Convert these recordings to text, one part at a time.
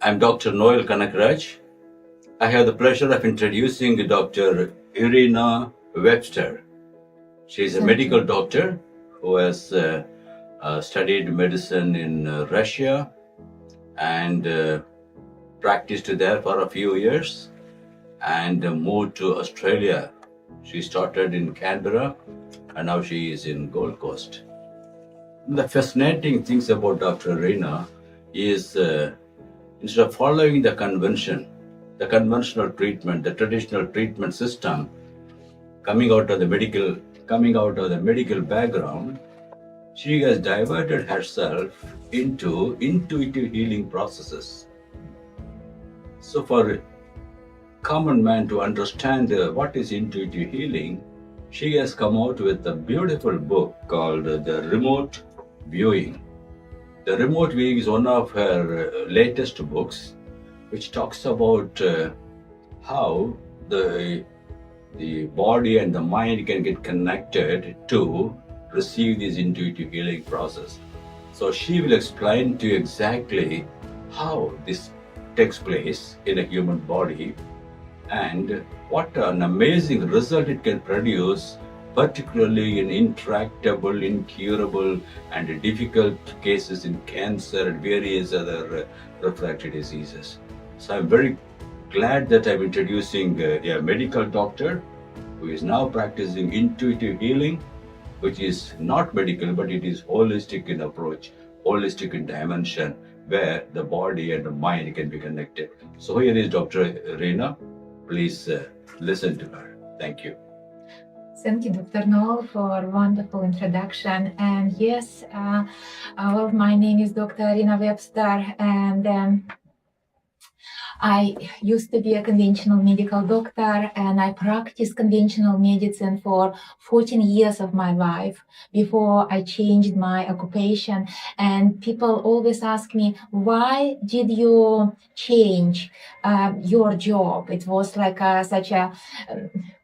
I'm Dr. Noel Kanakraj. I have the pleasure of introducing Dr. Irina Webster. She is a medical doctor who has studied medicine in Russia and practiced there for a few years and moved to Australia. She started in Canberra and now she is in Gold Coast. The fascinating things about Dr. Irina is instead of following the conventional treatment, the traditional treatment system, coming out of the medical background, she has diverted herself into intuitive healing processes. So for a common man to understand what is intuitive healing, she has come out with a beautiful book called The Remote Viewing. The Remote Viewing is one of her latest books, which talks about how the body and the mind can get connected to receive this intuitive healing process. So she will explain to you exactly how this takes place in a human body and what an amazing result it can produce, particularly in intractable, incurable, and difficult cases in cancer and various other refractory diseases. So I'm very glad that I'm introducing a medical doctor who is now practicing intuitive healing, which is not medical, but it is holistic in approach, holistic in dimension, where the body and the mind can be connected. So here is Dr. Reena. Please listen to her. Thank you. Thank you, Dr. Noel, for a wonderful introduction. And yes, my name is Dr. Irina Webster, and I used to be a conventional medical doctor, and I practiced conventional medicine for 14 years of my life before I changed my occupation. And people always ask me, why did you change your job? It was like such a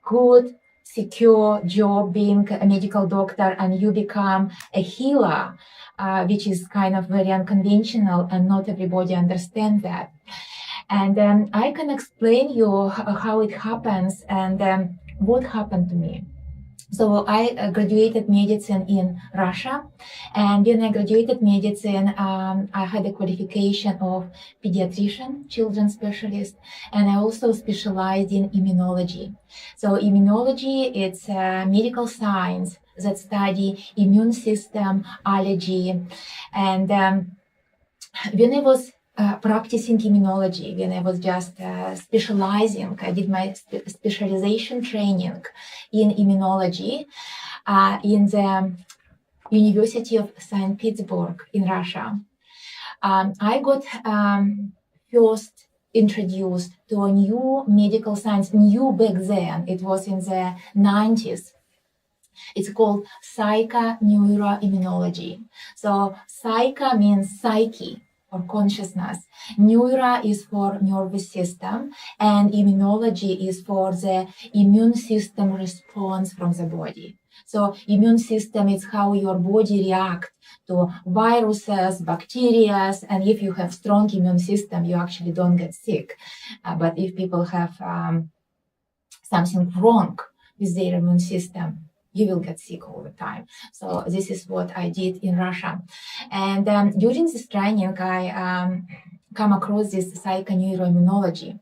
good, secure job being a medical doctor, and you become a healer, which is kind of very unconventional, and not everybody understands that. And I can explain you how it happens and what happened to me. So I graduated medicine in Russia, and when I graduated medicine, I had a qualification of pediatrician, children's specialist, and I also specialized in immunology. So immunology, it's medical science that study immune system, allergy, and when I was practicing immunology, when I was just specializing, I did my specialization training in immunology in the University of St. Petersburg in Russia. I got first introduced to a new medical science, new back then, it was in the 90s. It's called psychoneuroimmunology. So psycho means psyche, or consciousness. Neuro is for nervous system, and immunology is for the immune system response from the body. So immune system is how your body reacts to viruses, bacteria, and if you have strong immune system, you actually don't get sick. But if people have something wrong with their immune system, you will get sick all the time. So this is what I did in Russia. And during this training, I come across this psychoneuroimmunology.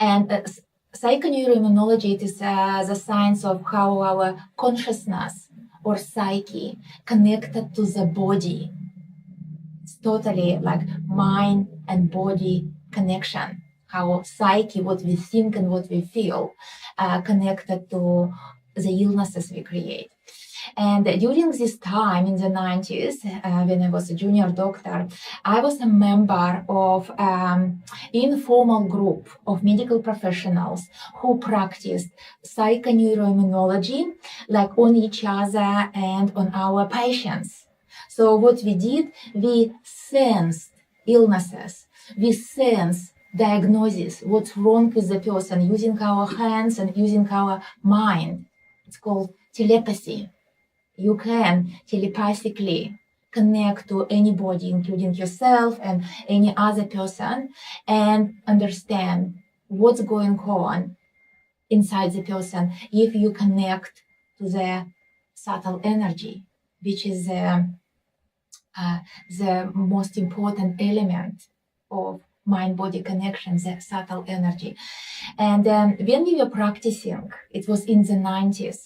And psychoneuroimmunology, it is the science of how our consciousness or psyche connected to the body. It's totally like mind and body connection. How psyche, what we think and what we feel, connected to the illnesses we create. And during this time in the 90s, when I was a junior doctor, I was a member of informal group of medical professionals who practiced psychoneuroimmunology, like on each other and on our patients. So what we did, we sensed illnesses, we sensed diagnosis, what's wrong with the person, using our hands and using our mind. It's called telepathy. You can telepathically connect to anybody, including yourself and any other person, and understand what's going on inside the person if you connect to the subtle energy, which is the most important element of mind-body connection, the subtle energy. And when we were practicing, it was in the 90s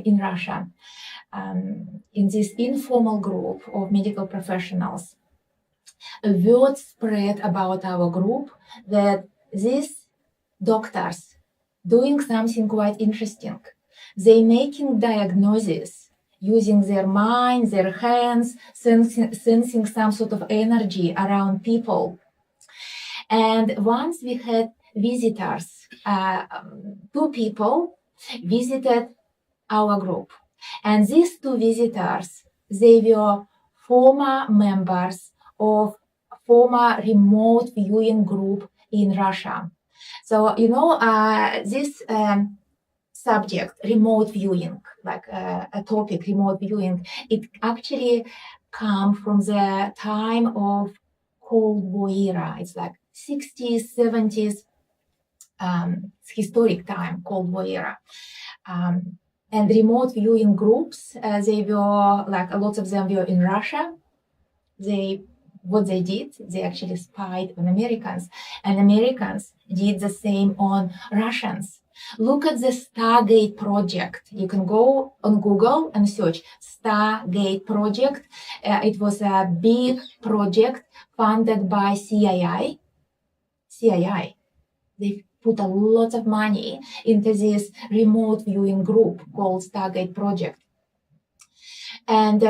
in Russia, in this informal group of medical professionals, a word spread about our group that these doctors doing something quite interesting. They making diagnosis using their mind, their hands, sensing some sort of energy around people. And once we had visitors, 2 people visited our group. And these 2 visitors, they were former members of former remote viewing group in Russia. So, this subject, remote viewing, like a topic, remote viewing, it actually comes from the time of Cold War era. It's like 60s, 70s, historic time, Cold War era. And remote viewing groups, they were, like, a lot of them were in Russia. What they did, they actually spied on Americans, and Americans did the same on Russians. Look at the Stargate project. You can go on Google and search Stargate project. It was a big project funded by CIA. They put a lot of money into this remote viewing group called Stargate project. And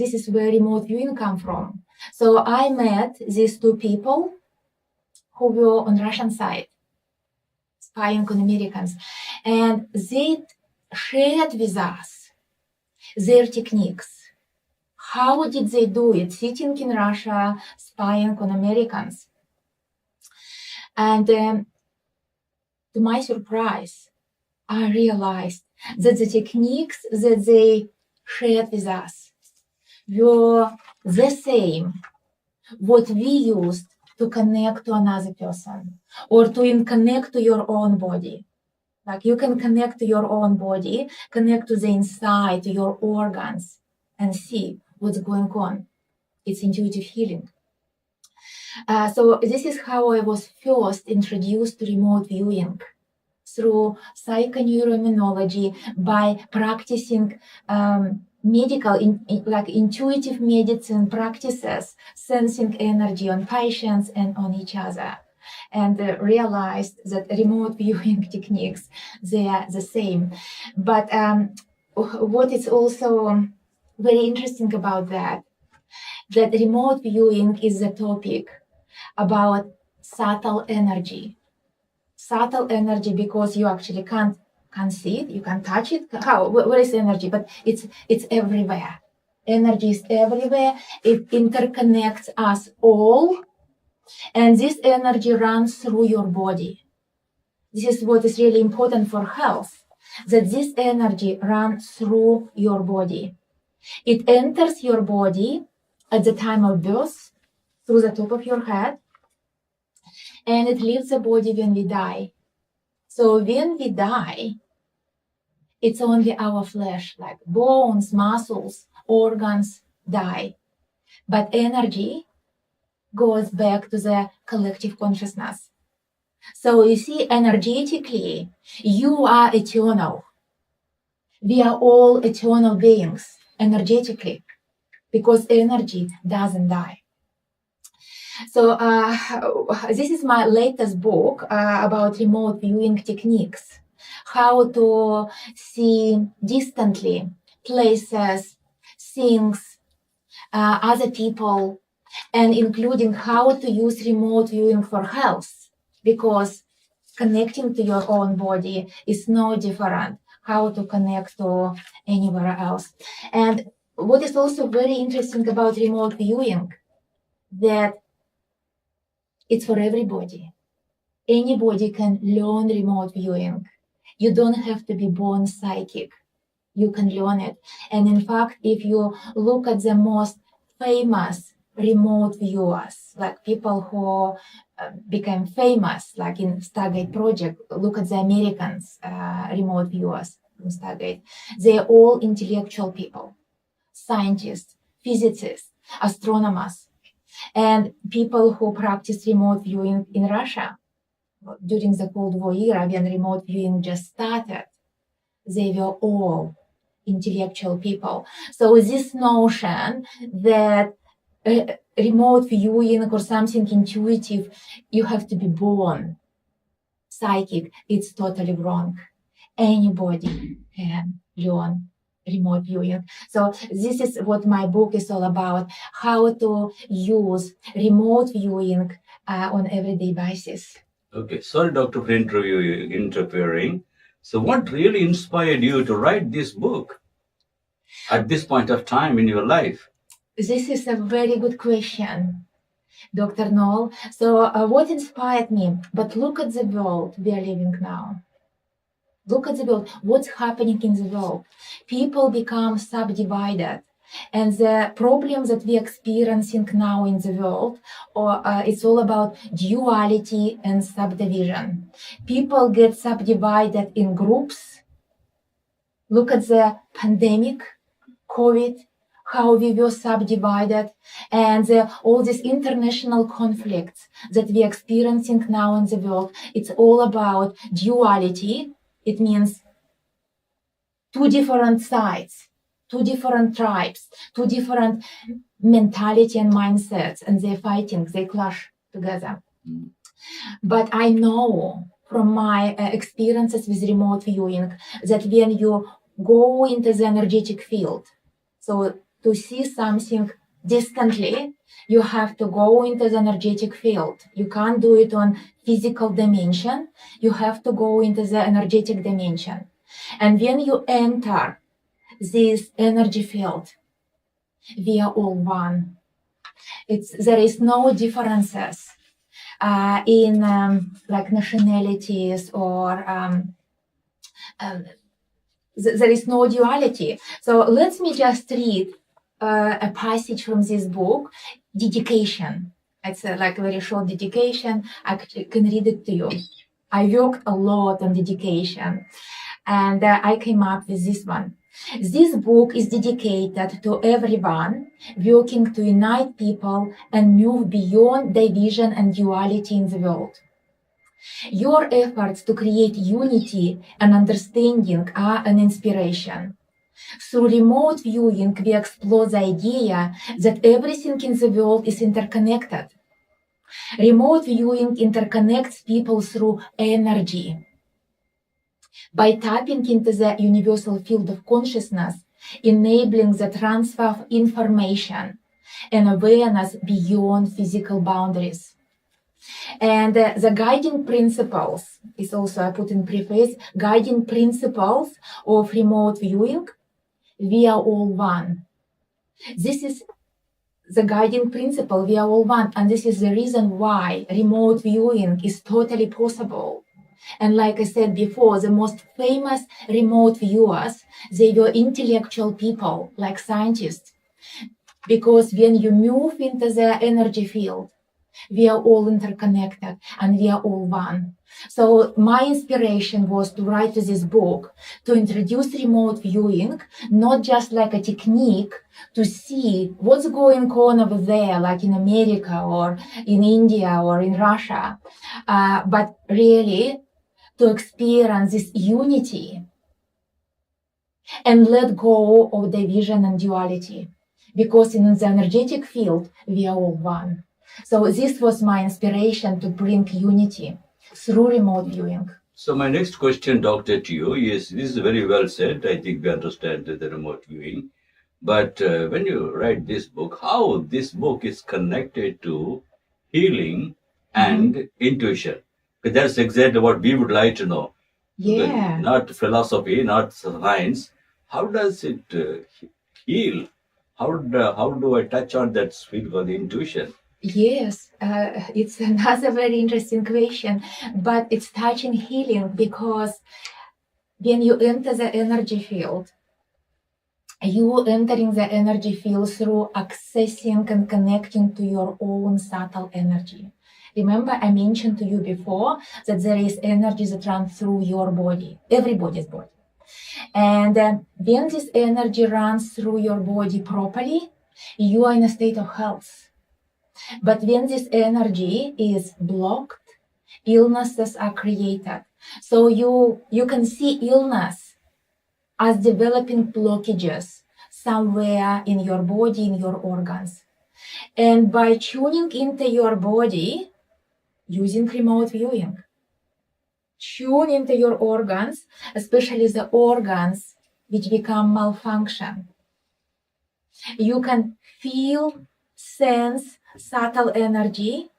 this is where remote viewing come from. So I met these 2 people who were on Russian side, spying on Americans, and they shared with us their techniques. How did they do it, sitting in Russia, spying on Americans? And to my surprise, I realized that the techniques that they shared with us were the same what we used to connect to another person or to connect to your own body. Like, you can connect to your own body, connect to the inside, to your organs, and see what's going on. It's intuitive healing. So this is how I was first introduced to remote viewing, through psychoneuroimmunology, by practicing medical, like intuitive medicine practices, sensing energy on patients and on each other, and realized that remote viewing techniques, they are the same. But what is also very interesting about that remote viewing is the topic about subtle energy. Subtle energy, because you actually can't see it, you can't touch it. Where is energy? But it's everywhere. Energy is everywhere. It interconnects us all, and this energy runs through your body. This is what is really important for health, that this energy runs through your body. It enters your body at the time of birth through the top of your head, and it leaves the body when we die. So when we die, it's only our flesh, like bones, muscles, organs die. But energy goes back to the collective consciousness. So you see, energetically, you are eternal. We are all eternal beings, energetically, because energy doesn't die. So this is my latest book about remote viewing techniques, how to see distantly places, things, other people, and including how to use remote viewing for health, because connecting to your own body is no different how to connect to anywhere else. And what is also very interesting about remote viewing, that it's for everybody. Anybody can learn remote viewing. You don't have to be born psychic. You can learn it. And in fact, if you look at the most famous remote viewers, like people who became famous, like in Stargate project. Look at the Americans remote viewers from Stargate. They're all intellectual people, scientists, physicists, astronomers, and people who practice remote viewing in Russia during the Cold War era, when remote viewing just started. They were all intellectual people. So this notion that remote viewing or something intuitive, you have to be born psychic, it's totally wrong. Anybody can learn remote viewing. So this is what my book is all about, how to use remote viewing on everyday basis. Okay, sorry, Doctor, for interfering. So, what really inspired you to write this book at this point of time in your life? This is a very good question, Dr. Noel. So what inspired me? But look at the world we are living now. Look at the world. What's happening in the world? People become subdivided. And the problems that we're experiencing now in the world, it's all about duality and subdivision. People get subdivided in groups. Look at the pandemic, COVID, how we were subdivided, and all these international conflicts that we're experiencing now in the world. It's all about duality. It means two different sides, two different tribes, two different mentality and mindsets, and they're fighting, they clash together. But I know from my experiences with remote viewing that when you go into the energetic field, so to see something distantly, you have to go into the energetic field. You can't do it on physical dimension. You have to go into the energetic dimension. And when you enter this energy field, we are all one. There is no differences in like nationalities or there is no duality. So let me just read a passage from this book, Dedication. It's like a very short dedication. I can read it to you. I worked a lot on dedication, and I came up with this one. This book is dedicated to everyone working to unite people and move beyond division and duality in the world. Your efforts to create unity and understanding are an inspiration. Through remote viewing, we explore the idea that everything in the world is interconnected. Remote viewing interconnects people through energy. By tapping into the universal field of consciousness, enabling the transfer of information and awareness beyond physical boundaries. And the guiding principles is also, I put in preface, guiding principles of remote viewing, we are all one. This is the guiding principle, we are all one. And this is the reason why remote viewing is totally possible. And like I said before, the most famous remote viewers, they were intellectual people, like scientists. Because when you move into the energy field, we are all interconnected and we are all one. So my inspiration was to write this book, to introduce remote viewing, not just like a technique to see what's going on over there, like in America or in India or in Russia, but really to experience this unity and let go of division and duality. Because in the energetic field, we are all one. So this was my inspiration to bring unity through remote viewing. So my next question, Doctor, to you is, this is very well said. I think we understand the remote viewing. But when you write this book, how this book is connected to healing and intuition? Because that's exactly what we would like to know. Yeah. Not philosophy, not science. How does it heal? How do I touch on that field for the intuition? Yes, it's another very interesting question, but it's touching healing because when you enter the energy field, you entering the energy field through accessing and connecting to your own subtle energy. Remember, I mentioned to you before that there is energy that runs through your body, everybody's body. And when this energy runs through your body properly, you are in a state of health. But when this energy is blocked, illnesses are created. So you can see illness as developing blockages somewhere in your body, in your organs. And by tuning into your body using remote viewing, tune into your organs, especially the organs which become malfunction. You can feel, sense subtle energy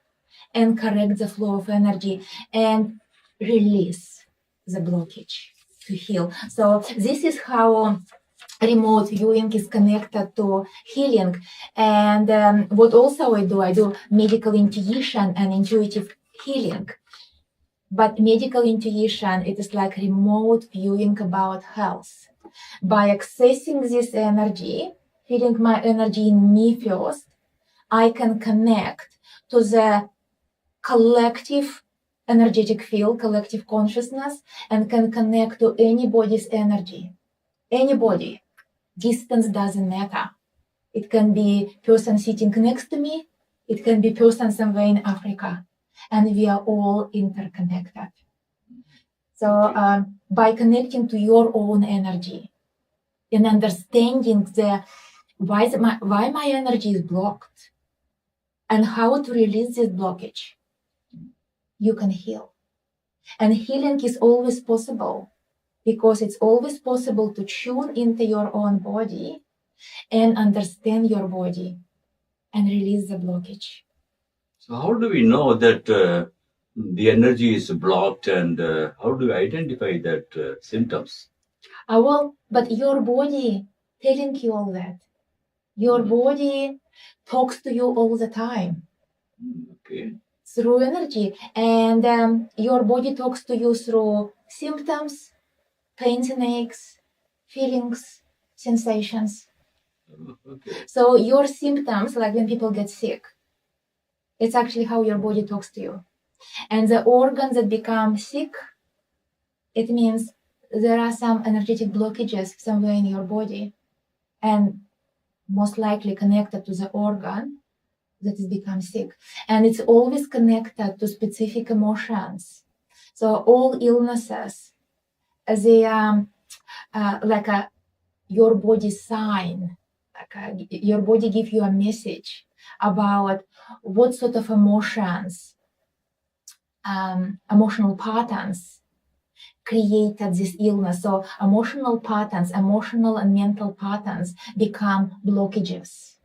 and correct the flow of energy and release the blockage to heal. So this is how remote viewing is connected to healing. And what also I do medical intuition and intuitive healing. But medical intuition, it is like remote viewing about health. By accessing this energy, feeling my energy in me first, I can connect to the collective energetic field, collective consciousness, and can connect to anybody's energy. Anybody. Distance doesn't matter. It can be person sitting next to me. It can be person somewhere in Africa. And we are all interconnected. So by connecting to your own energy and understanding why my energy is blocked and how to release this blockage, you can heal. And healing is always possible because it's always possible to tune into your own body and understand your body and release the blockage. So how do we know that the energy is blocked, and how do we identify that symptoms? Well, but your body telling you all that. Your body talks to you all the time. Okay. Through energy. And your body talks to you through symptoms, pains and aches, feelings, sensations. Okay. So your symptoms, like when people get sick, it's actually how your body talks to you. And the organs that become sick, it means there are some energetic blockages somewhere in your body, and most likely connected to the organ that has become sick. And it's always connected to specific emotions. So all illnesses, they are like your body sign, your body give you a message about what sort of emotions, emotional patterns created this illness. So emotional patterns, emotional and mental patterns become blockages.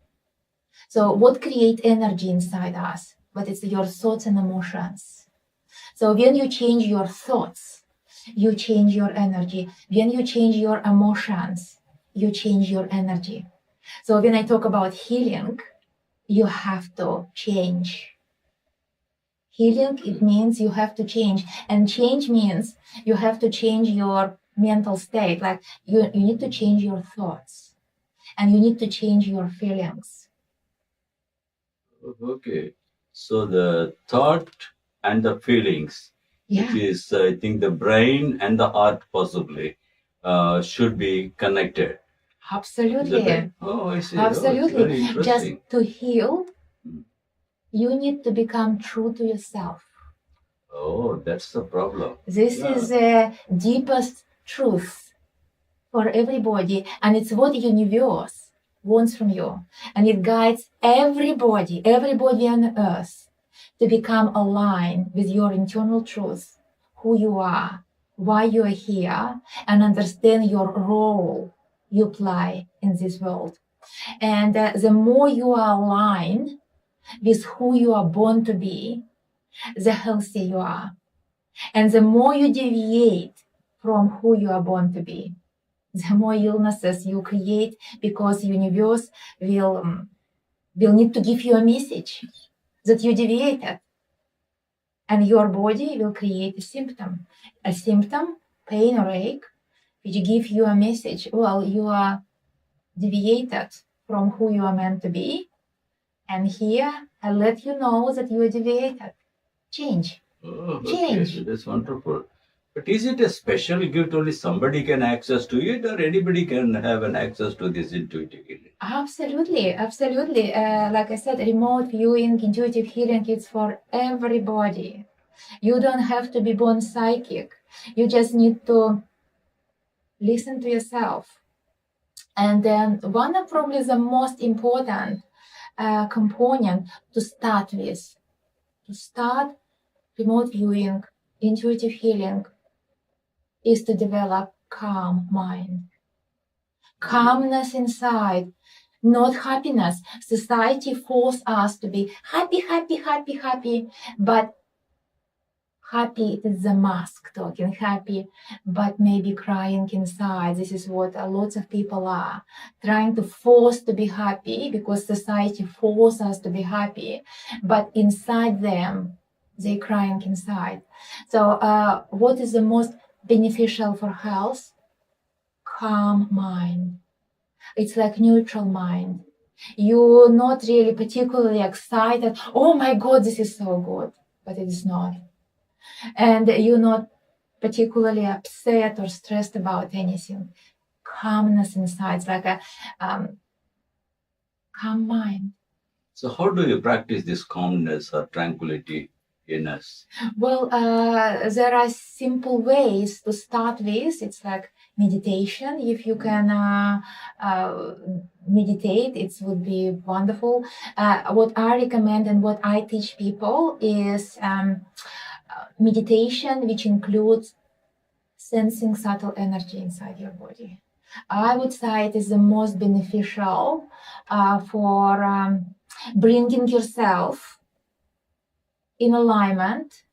So what create energy inside us? But it's your thoughts and emotions. So when you change your thoughts, you change your energy. When you change your emotions, you change your energy. So when I talk about healing, you have to change. Healing, it means you have to change. And change means you have to change your mental state. Like you need to change your thoughts. And you need to change your feelings. Okay. So the thought and the feelings, which is, I think, the brain and the heart possibly, should be connected. Absolutely. Oh, I see. Absolutely. Oh, it's very interesting. Just to heal, you need to become true to yourself. Oh, that's the problem. This is the deepest truth for everybody, and it's what the universe wants from you. And it guides everybody on earth to become aligned with your internal truth, who you are, why you are here, and understand your role you play in this world. And the more you are aligned with who you are born to be, the healthier you are. And the more you deviate from who you are born to be, the more illnesses you create, because the universe will need to give you a message that you deviated. And your body will create a symptom, pain or ache, which give you a message. Well, you are deviated from who you are meant to be. And here I let you know that you are deviated. Change. Oh, Change. okay. That's wonderful. But is it a special gift only somebody can access to it, or anybody can have an access to this intuitive healing? Absolutely, absolutely. Like I said, remote viewing, intuitive healing, it's for everybody. You don't have to be born psychic. You just need to listen to yourself. And then one of probably the most important component to start with, to start remote viewing, intuitive healing, is to develop calm mind. Calmness inside, not happiness. Society forces us to be happy, happy, happy, happy, but happy is the mask talking happy, but maybe crying inside. This is what lots of people are trying to force to be happy because society forces us to be happy, but inside them, they crying inside. So what is the most beneficial for health? Calm mind. It's like neutral mind. You're not really particularly excited. Oh my God, this is so good, but it is not. And you're not particularly upset or stressed about anything. Calmness inside, it's like a calm mind. So, how do you practice this calmness or tranquility in us? Well, there are simple ways to start with. It's like meditation. If you can meditate, it would be wonderful. What I recommend and what I teach people is meditation, which includes sensing subtle energy inside your body. I would say it is the most beneficial for bringing yourself in alignment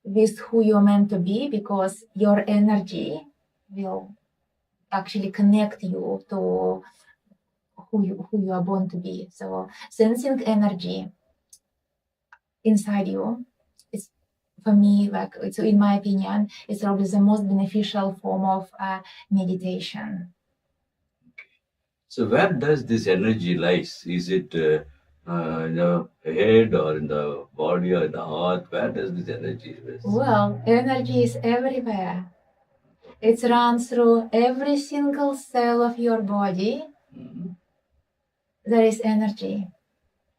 with who you're meant to be, because your energy will actually connect you to who you are born to be. So sensing energy inside you is, for me, like, it's, in my opinion, it's probably the most beneficial form of meditation. So, where does this energy lies? Is it in the head or in the body or in the heart? Where does this energy rest? Well, energy is everywhere. It runs through every single cell of your body. Mhm. There is energy.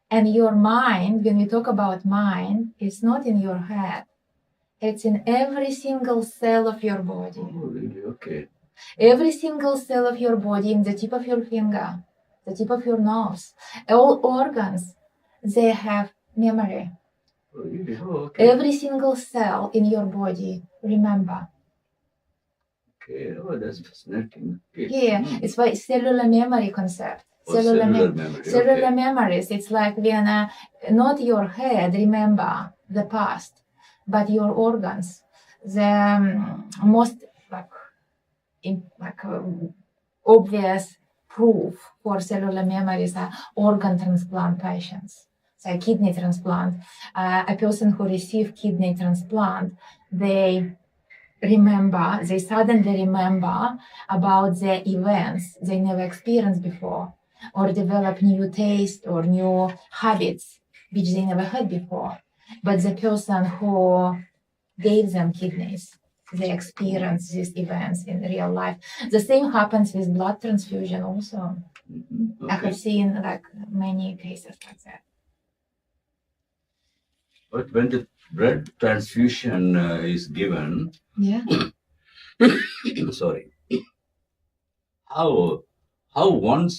And your mind, when we talk about mind, it's not in your head. It's in every single cell of your body. Oh, really? Okay. Every single cell of your body, in the tip of your finger, the tip of your nose, all organs, they have memory. Oh, really? Oh, okay. Every single cell in your body, remember. Okay. Oh, that's fascinating. Okay. Yeah, it's by cellular memory concept. Oh, cellular mem- memory. cellular Okay. memories. It's like when not your head remember the past, but your organs. The most obvious proof for cellular memories are organ transplant patients. So kidney transplant. A person who received kidney transplant, they suddenly remember about the events they never experienced before, or develop new taste or new habits which they never had before. But the person who gave them kidneys, they experience these events in real life. The same happens with blood transfusion also. Mhm. I Okay. have seen like many cases like that. But when the blood transfusion is given, Yeah. sorry, how one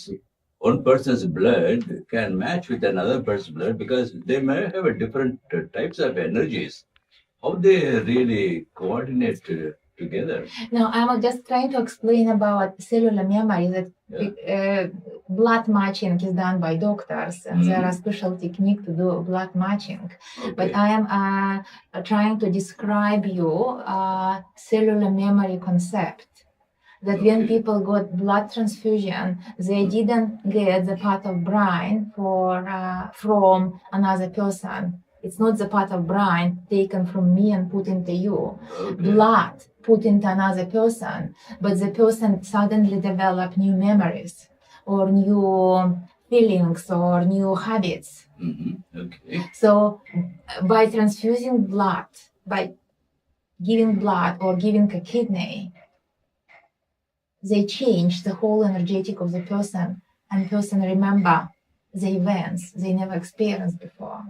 person's blood can match with another person's blood, because they may have a different types of energies. How they really coordinate together? Now, I'm just trying to explain about cellular memory, that blood matching is done by doctors, and there are special techniques to do blood matching. But Okay. I am trying to describe you cellular memory concept. That when Okay. people got blood transfusion, they didn't get the part of brain from another person. It's not the part of brain taken from me and put into you. Okay. Blood put into another person, but the person suddenly developed new memories. or new feelings or new habits. Okay. So by transfusing blood, by giving blood or giving a kidney, they change the whole energetic of the person, and person remember the events they never experienced before.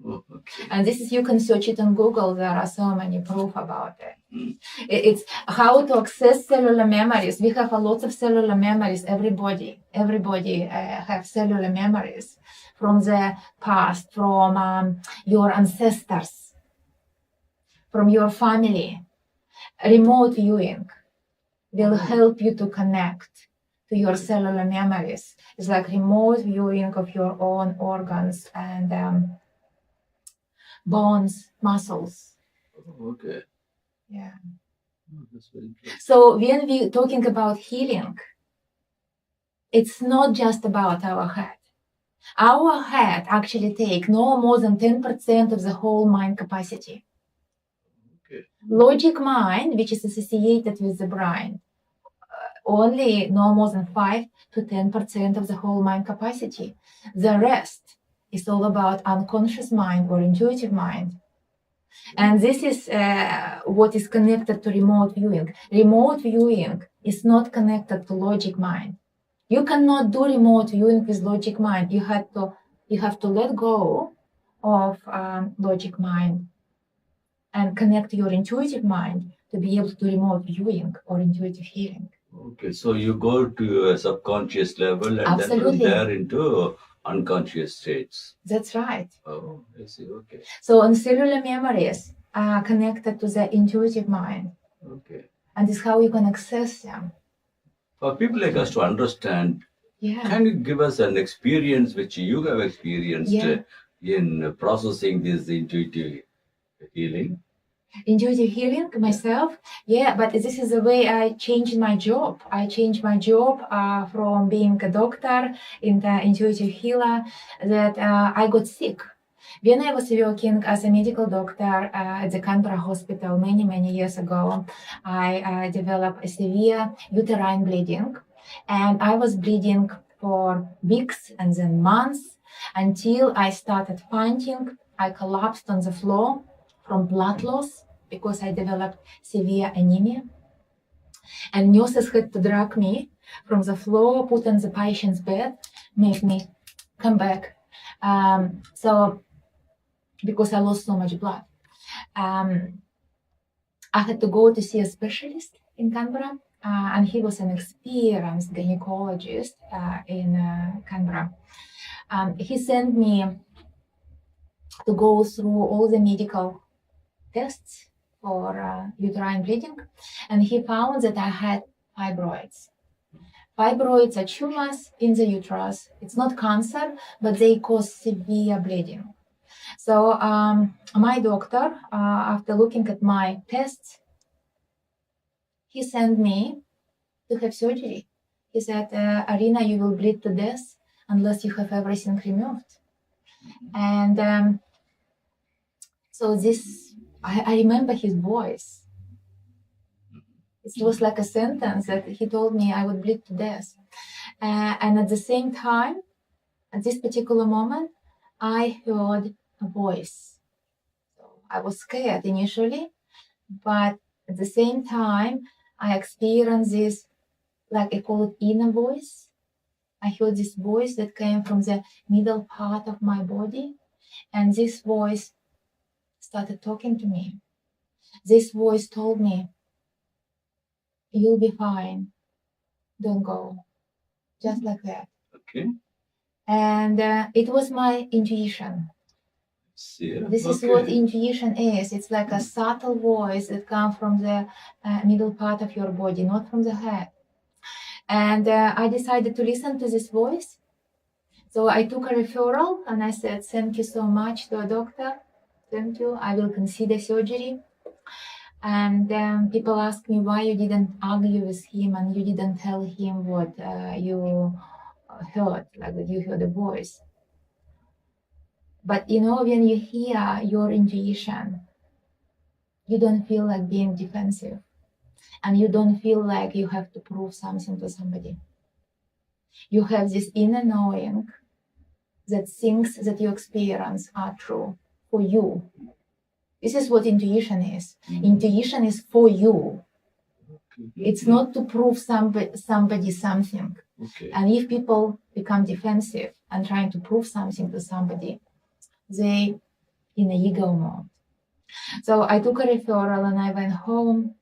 Okay. And this is, you can search it on Google. There are so many proof about it. Mm. It's how to access cellular memories. We have a lot of cellular memories. Everybody have cellular memories from the past, from your ancestors, from your family. Remote viewing will help you to connect to your cellular memories. It's like remote viewing of your own organs and bones, muscles. Okay. Yeah. That's very interesting. So when we're talking about healing, it's not just about our head. Our head actually take no more than 10% of the whole mind capacity. Okay. Logic mind, which is associated with the brain, only no more than 5 to 10% of the whole mind capacity. The rest is all about unconscious mind or intuitive mind. And this is what is connected to remote viewing. Remote viewing is not connected to logic mind. You cannot do remote viewing with logic mind. You have to let go of logic mind and connect to your intuitive mind to be able to do remote viewing or intuitive healing. Okay, so you go to a subconscious level and then from Absolutely. there into unconscious states. That's right. Oh, I see. Okay. So on cellular memories are connected to the intuitive mind, Okay. and this is how you can access them. For people like us to understand, Yeah. can you give us an experience which you have experienced Yeah. in processing this intuitive healing? Intuitive healing myself, yeah, but this is the way I changed my job. I changed my job from being a doctor into intuitive healer, that I got sick. When I was working as a medical doctor at the Canberra Hospital many years ago, I developed a severe uterine bleeding, and I was bleeding for weeks and then months until I started fainting. I collapsed on the floor from blood loss because I developed severe anemia. And nurses had to drag me from the floor, put on the patient's bed, make me come back. So because I lost so much blood, I had to go to see a specialist in Canberra, and he was an experienced gynecologist in Canberra. He sent me to go through all the medical tests for uterine bleeding, and he found that I had fibroids. Fibroids are tumors in the uterus. It's not cancer, but they cause severe bleeding. So my doctor, after looking at my tests, he sent me to have surgery. He said, Arina, you will bleed to death unless you have everything removed. And so this, I remember his voice. It was like a sentence that he told me I would bleed to death. And at the same time, at this particular moment, I heard a voice. So I was scared initially, but at the same time, I experienced this, like I call it inner voice. I heard this voice that came from the middle part of my body, and this voice started talking to me. This voice told me, you'll be fine, don't go, just like that. Okay. And it was my intuition. Yeah. This is what intuition is. It's like a subtle voice that comes from the middle part of your body, not from the head. And I decided to listen to this voice. So I took a referral and I said, thank you so much to a doctor. Thank you. I will consider surgery. And people ask me why you didn't argue with him and you didn't tell him what you heard, like that you heard a voice. But you know, when you hear your intuition, you don't feel like being defensive, and you don't feel like you have to prove something to somebody. You have this inner knowing that things that you experience are true for you. This is what intuition is. Intuition is for you. It's not to prove somebody something. Okay. And if people become defensive and trying to prove something to somebody, they in a ego mode. So I took a referral and I went home,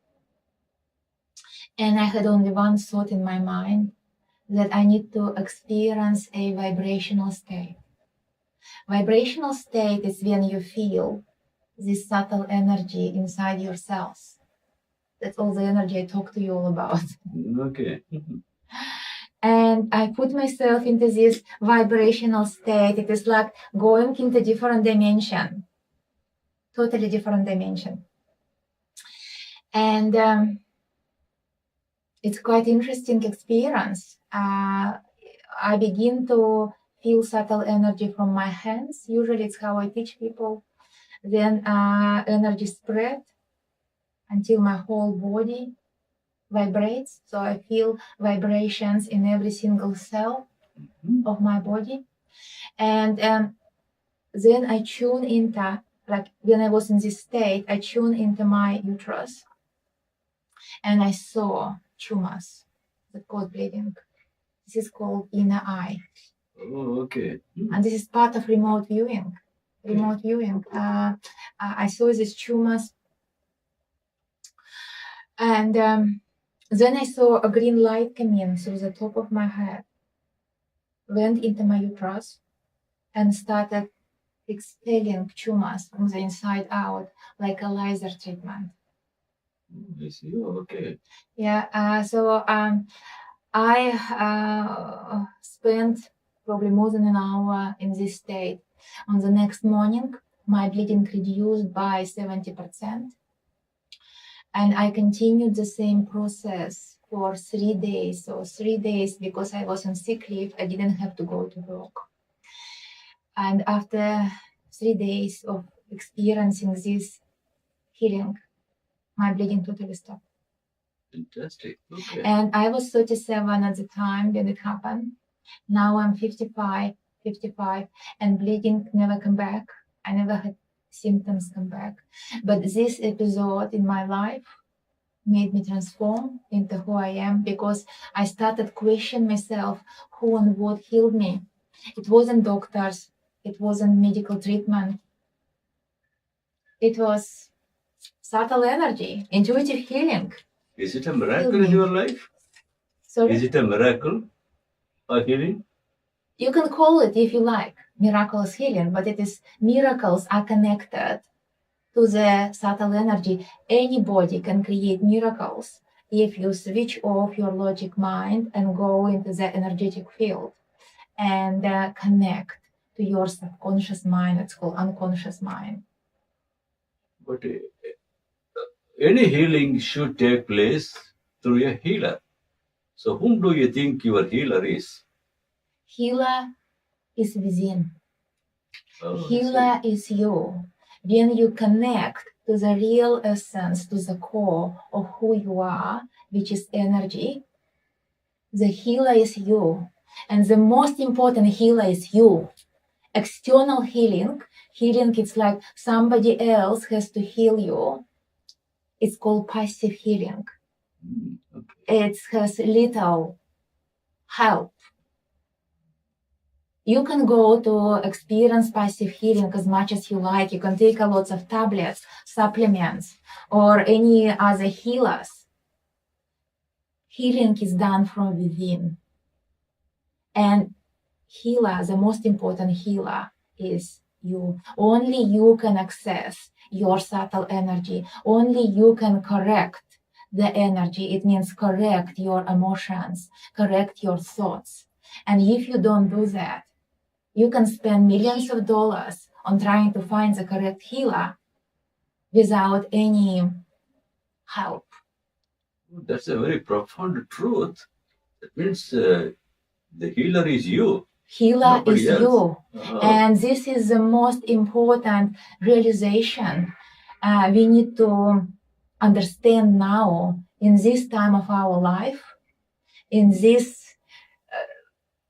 and I had only one thought in my mind, that I need to experience a vibrational state. Vibrational state is when you feel this subtle energy inside your cells. That's all the energy I talked to you all about. Okay. And I put myself into this vibrational state. It is like going into different dimension, totally different dimension. And it's quite interesting experience. I begin to feel subtle energy from my hands. Usually it's how I teach people. Then energy spread until my whole body vibrates. So I feel vibrations in every single cell of my body. And then I tune into, like when I was in this state, I tune into my uterus. And I saw tumors that caused bleeding. This is called inner eye. Oh, okay. And this is part of remote viewing. Remote viewing. I saw these tumors. And then I saw a green light come in through the top of my head, went into my uterus, and started expelling tumors from the inside out, like a laser treatment. I see. Oh, okay. Yeah. So I spent probably more than an hour in this state. On the next morning, my bleeding reduced by 70%. And I continued the same process for 3 days. So 3 days, because I was on sick leave, I didn't have to go to work. And after 3 days of experiencing this healing, my bleeding totally stopped. Fantastic. Okay. And I was 37 at the time when it happened. Now I'm 55, and bleeding never come back. I never had symptoms come back. But this episode in my life made me transform into who I am, because I started questioning myself, who and what healed me. It wasn't doctors. It wasn't medical treatment. It was subtle energy, intuitive healing. Is it a miracle in your life? Sorry? Is it a miracle or healing? You can call it, if you like, miraculous healing, but it is miracles are connected to the subtle energy. Anybody can create miracles if you switch off your logic mind and go into the energetic field and connect to your subconscious mind. It's called unconscious mind. But any healing should take place through a healer. So whom do you think your healer is? Healer is within. Oh, I Healer is you. When you connect to the real essence, to the core of who you are, which is energy, the healer is you. And the most important healer is you. External healing it's like somebody else has to heal you. It's called passive healing. okay. It has little help. You can go to experience passive healing as much as you like. You can take a lot of tablets, supplements, or any other healers. Healing is done from within. And healer, the most important healer, is you. Only you can access your subtle energy. Only you can correct the energy. It means correct your emotions, correct your thoughts. And if you don't do that, you can spend millions of dollars on trying to find the correct healer without any help. That's a very profound truth. That means the healer is you. Healer Nobody is else. you. Oh. And this is the most important realization we need to understand now in this time of our life, in this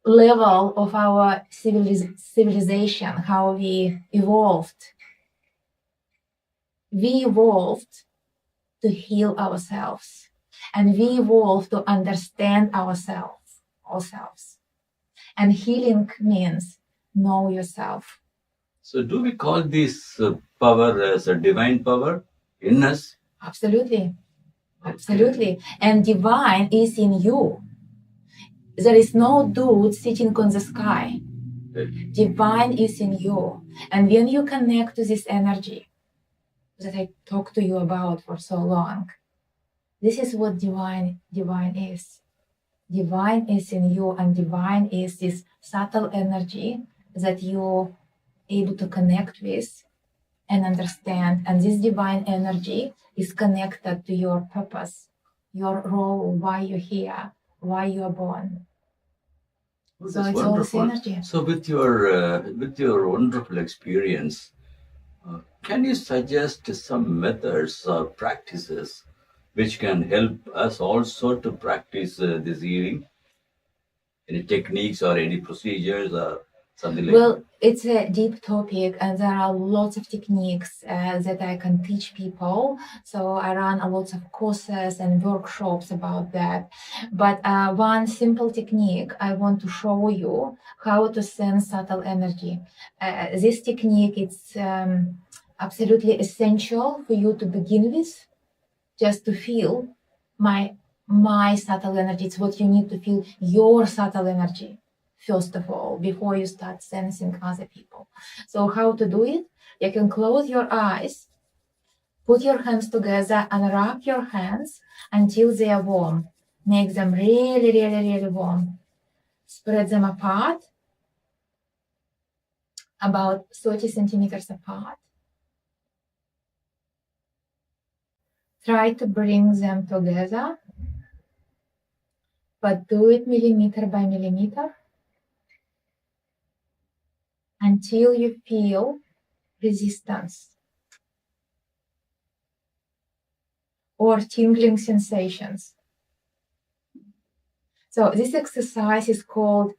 level of our civilization, how we evolved. We evolved to heal ourselves, and we evolved to understand ourselves. And healing means know yourself. So, do we call this power as a divine power in us? Absolutely. Absolutely. And divine is in you. There is no dude sitting on the sky. Divine is in you. And when you connect to this energy that I talked to you about for so long, this is what divine is. Divine is in you, and divine is this subtle energy that you're able to connect with and understand. And this divine energy is connected to your purpose, your role, why you're here, why you are born. Oh, So that's it's all this wonderful. energy. So, with your wonderful experience, can you suggest some methods or practices which can help us also to practice this healing? Any techniques or any procedures or something like Well, it's a deep topic, and there are lots of techniques that I can teach people. So I run a lot of courses and workshops about that. But one simple technique I want to show you how to sense subtle energy. This technique it's absolutely essential for you to begin with, just to feel my subtle energy. It's what you need to feel, your subtle energy, first of all, before you start sensing other people. So how to do it? You can close your eyes, put your hands together and wrap your hands until they are warm. Make them really, really, really warm. Spread them apart, about 30 centimeters apart. Try to bring them together, but do it millimeter by millimeter until you feel resistance or tingling sensations. So this exercise is called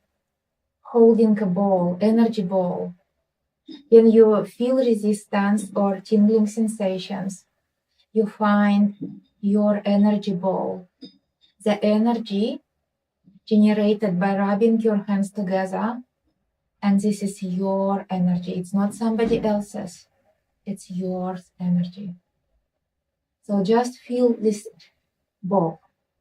holding a ball, energy ball. When you feel resistance or tingling sensations, you find your energy ball. The energy generated by rubbing your hands together, and this is your energy. It's not somebody else's, it's yours energy. So just feel this ball,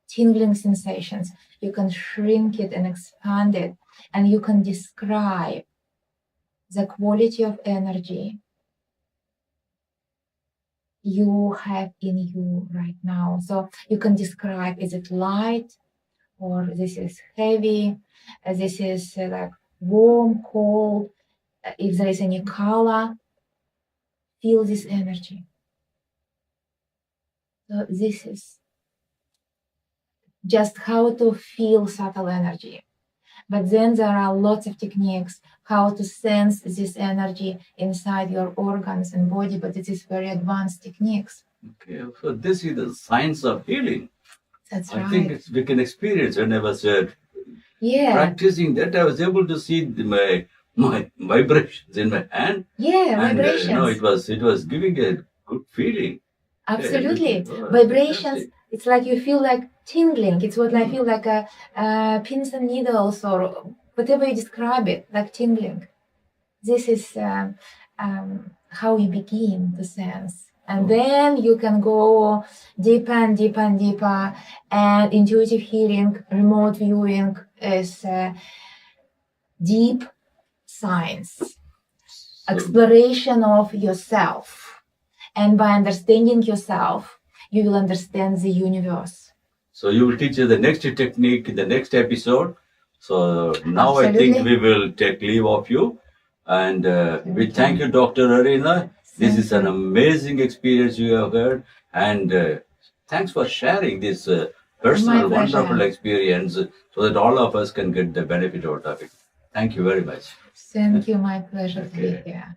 tingling sensations. You can shrink it and expand it, and you can describe the quality of energy you have in you right now. So you can describe, is it light, or this is heavy, this is like warm, cold, if there is any color, feel this energy. So this is just how to feel subtle energy. But then there are lots of techniques how to sense this energy inside your organs and body, but it is very advanced techniques. Okay, so this is the science of healing. That's I right. think we can experience. When I was Yeah. practicing that, I was able to see my vibrations in my hand. Yeah, And vibrations. it was giving a good feeling. Absolutely. Oh, Vibrations, fantastic. it's like you feel like tingling. It's what I feel like pins and needles or whatever you describe it, like tingling. This is how you begin to sense. And then you can go deeper and deeper and deeper. And intuitive healing, remote viewing is deep science, exploration of yourself. And by understanding yourself, you will understand the universe. So you will teach us the next technique in the next episode. So now I Absolutely. think we will take leave of you. And we thank you, Dr. Arina. This is an amazing experience you have heard. And thanks for sharing this personal, My pleasure. wonderful experience so that all of us can get the benefit out of it. Thank you very much. Thank you. My pleasure to be Okay. here.